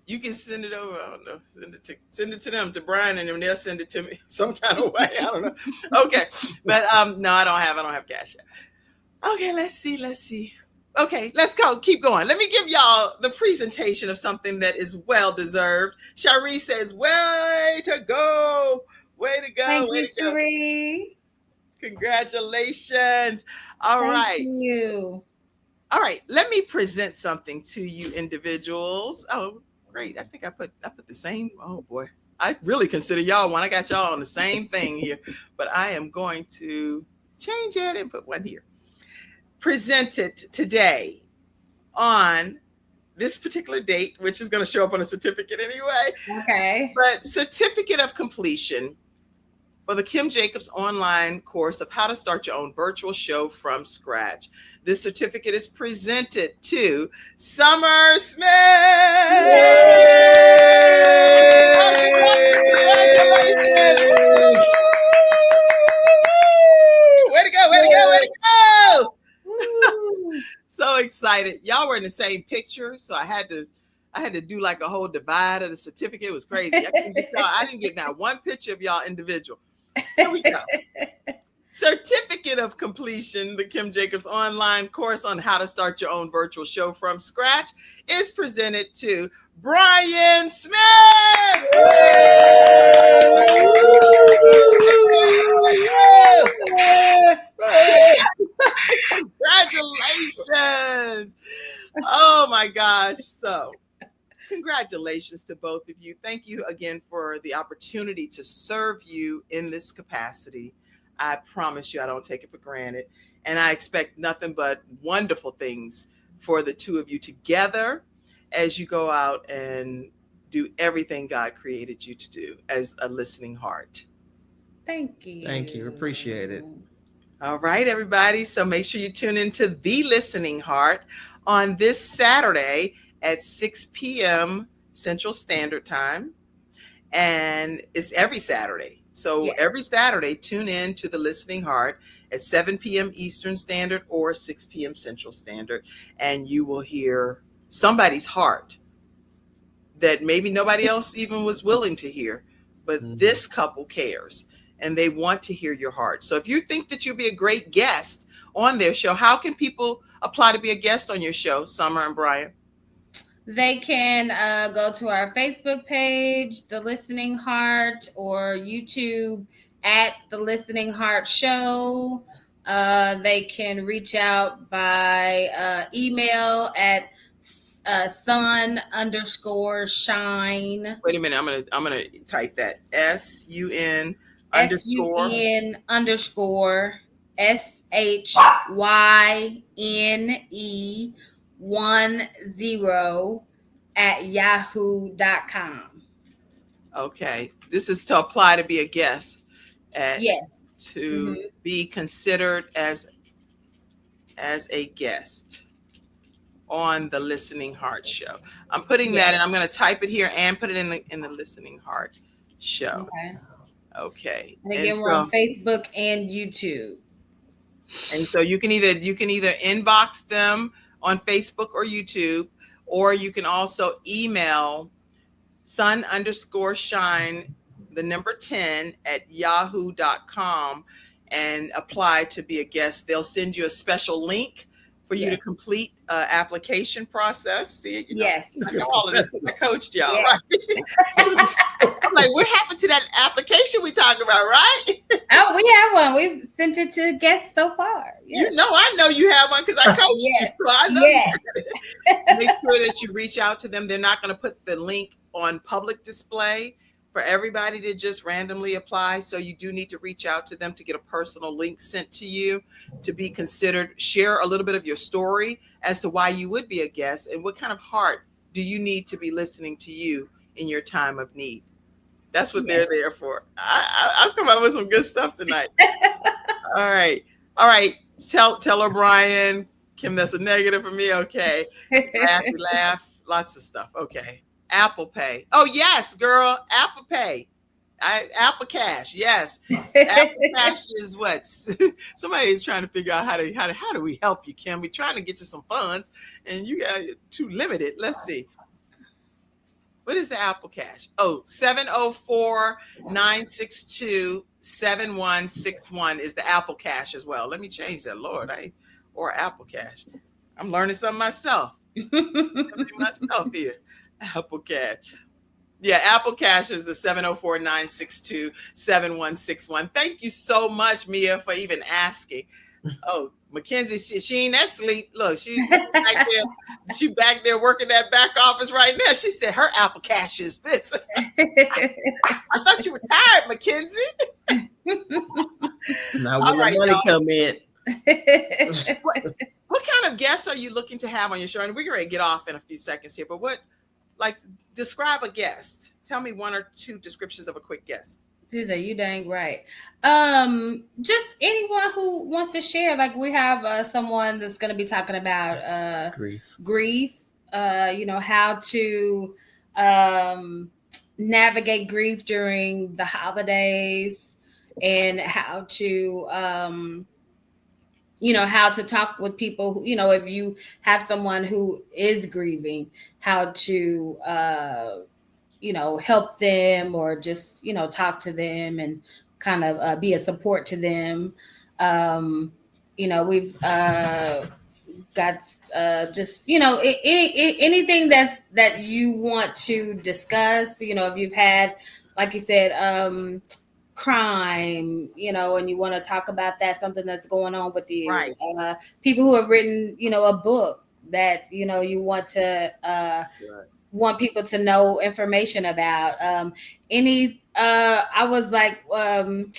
You can send it over. I don't know. Send it to them, to Brian, and then they'll send it to me some kind of way. I don't know. Okay, but no, I don't have Cash App. Okay, let's see. Okay, let's go. Keep going. Let me give y'all the presentation of something that is well deserved. Cherie says, "Way to go! Thank you, Cherie. Congratulations! Thank you. All right, let me present something to you, individuals. Oh, great! I think I put the same. Oh boy, I really consider y'all one. I got y'all on the same thing here, but I am going to change it and put one here. Presented today on this particular date, which is going to show up on a certificate anyway. Okay. But certificate of completion for the Kim Jacobs online course of how to start your own virtual show from scratch. This certificate is presented to Summer Smith. Congratulations. Way to go. So excited. Y'all were in the same picture, so I had to do like a whole divide of the certificate. It was crazy. I didn't get now one picture of y'all individual. Here we go. Certificate of completion, the Kim Jacobs online course on how to start your own virtual show from scratch, is presented to Brian Smith. Congratulations. Oh my gosh. So congratulations to both of you. Thank you again for the opportunity to serve you in this capacity. I promise you, I don't take it for granted. And I expect nothing but wonderful things for the two of you together as you go out and do everything God created you to do as a listening heart. Thank you. Thank you. Appreciate it. All right, everybody. So make sure you tune into The Listening Heart on this Saturday at 6 p.m. Central Standard Time. And it's every Saturday. So every Saturday, tune in to The Listening Heart at 7 p.m. Eastern Standard or 6 p.m. Central Standard. And you will hear somebody's heart that maybe nobody else even was willing to hear. But this couple cares and they want to hear your heart. So if you think that you'll be a great guest on their show, how can people apply to be a guest on your show, Summer and Brian? They can go to our Facebook page, The Listening Heart, or YouTube at The Listening Heart Show. They can reach out by email at sun_shine. Wait a minute, I'm gonna type that SUN_. SHYNE_10@yahoo.com. Okay, this is to apply to be a guest. To be considered as a guest on the Listening Heart Show. I'm putting that, and I'm going to type it here and put it in the Listening Heart Show. Okay. And again, we're on Facebook and YouTube. And so you can either inbox them on Facebook or YouTube, or you can also email sun_shine 10@yahoo.com and apply to be a guest. They'll send you a special link for you to complete application process. See, Yes. I know all of this because I coached y'all, Yes. right? I'm like, what happened to that application we talking about, right? Oh, we have one. We've sent it to guests so far. Yes. You know, I know you have one because I coached you, so I know. Yes. Make sure that you reach out to them. They're not going to put the link on public display for everybody to just randomly apply. So you do need to reach out to them to get a personal link sent to you to be considered. Share a little bit of your story as to why you would be a guest and what kind of heart do you need to be listening to you in your time of need. That's what they're there for. I've come up with some good stuff tonight. All right. Tell O'Brien, Kim, that's a negative for me. Okay. Laugh. Lots of stuff. Okay. Apple Pay. Oh, yes, girl. Apple Pay. Apple Cash. Yes. Apple Cash is what? Somebody's trying to figure out how do we help you, Kim? We're trying to get you some funds and you got too limited. Let's see. What is the Apple Cash? Oh, 704-962-7161 is the Apple Cash as well. Let me change that, Lord. Or Apple Cash. I'm learning something myself. Myself here. Apple Cash. Yeah, Apple Cash is the 704-962-7161. Thank you so much, Mia, for even asking. Oh, Mackenzie, she ain't asleep. Look, she's back there. She back there working that back office right now. She said her Apple Cash is this. I thought you were tired, Mackenzie. Now when the money come in. What kind of guests are you looking to have on your show? And we're going to get off in a few seconds here, but describe a guest. Tell me one or two descriptions of a quick guest. She said, you dang right. Just anyone who wants to share. Like we have someone that's going to be talking about grief. How to navigate grief during the holidays, and how to how to talk with people who, if you have someone who is grieving, how to help them, or just, talk to them and kind of be a support to them. We've got just, anything that you want to discuss, if you've had, like you said, crime, and you want to talk about that, something that's going on with you. Right. People who have written, a book that, you want to, want people to know information about. I was like talking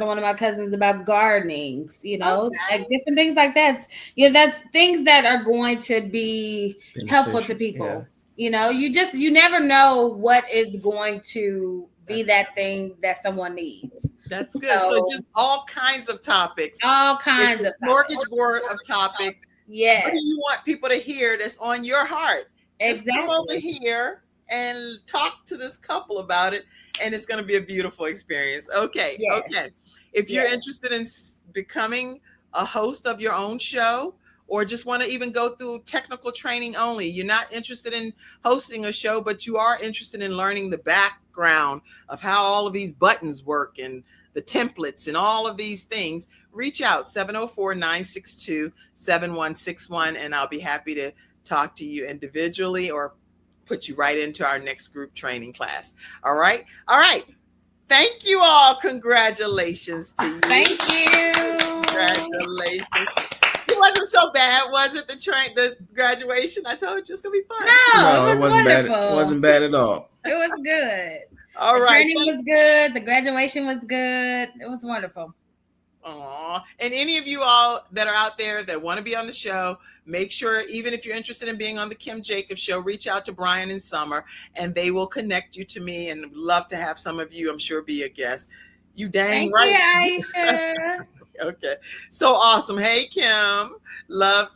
to one of my cousins about gardening, like different things like that. That's things that are going to be helpful to people. Yeah. You never know what is going to be that thing that someone needs. That's good. So just all kinds of topics. All kinds of smorgasbord of topics. Yes. What do you want people to hear that's on your heart? Exactly. Just come over here and talk to this couple about it, and it's going to be a beautiful experience. Okay. Yes. Okay. If you're interested in becoming a host of your own show, or just want to even go through technical training only, you're not interested in hosting a show, but you are interested in learning the background of how all of these buttons work and the templates and all of these things, reach out 704-962-7161, and I'll be happy to talk to you individually or put you right into our next group training class. All right. Thank you all. Congratulations to you. Thank you. Congratulations. It wasn't so bad, was it? The graduation? I told you it's gonna be fun. No, it wasn't wonderful. Bad. It wasn't bad at all. It was good. All the right. training was good. The graduation was good. It was wonderful. Aw. And any of you all that are out there that want to be on the show, make sure, even if you're interested in being on the Kim Jacobs Show, reach out to Brian and Summer, and they will connect you to me, and love to have some of you, I'm sure, be a guest. You dang right. Thank you, Aisha. Okay. So awesome. Hey, Kim. Love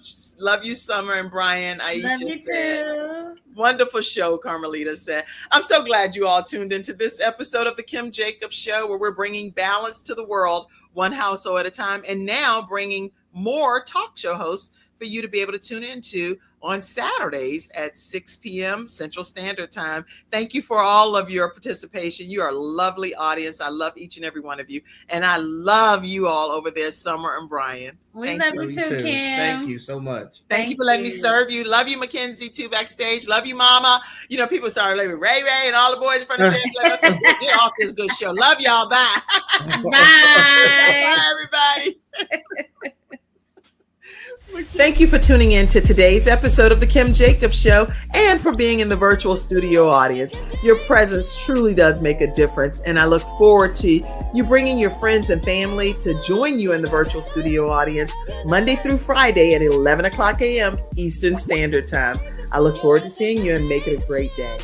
you, Summer and Brian. Aisha Love you said. too. Wonderful show, Carmelita said. I'm so glad you all tuned into this episode of the Kim Jacobs Show, where we're bringing balance to the world, one household at a time, and now bringing more talk show hosts for for you to be able to tune into on Saturdays at 6 p.m. Central Standard Time. Thank you for all of your participation. You are a lovely audience. I love each and every one of you. And I love you all over there, Summer and Brian. We love you too, Kim. Thank you so much. Thank you for letting me serve you. Love you, Mackenzie, too, backstage. Love you, Mama. You know, people started living Ray and all the boys in front of Sam. Get off this good show. Love y'all. Bye. Bye. Bye, everybody. Thank you for tuning in to today's episode of The Kim Jacobs Show and for being in the virtual studio audience. Your presence truly does make a difference, and I look forward to you bringing your friends and family to join you in the virtual studio audience Monday through Friday at 11 o'clock a.m. Eastern Standard Time. I look forward to seeing you and make it a great day.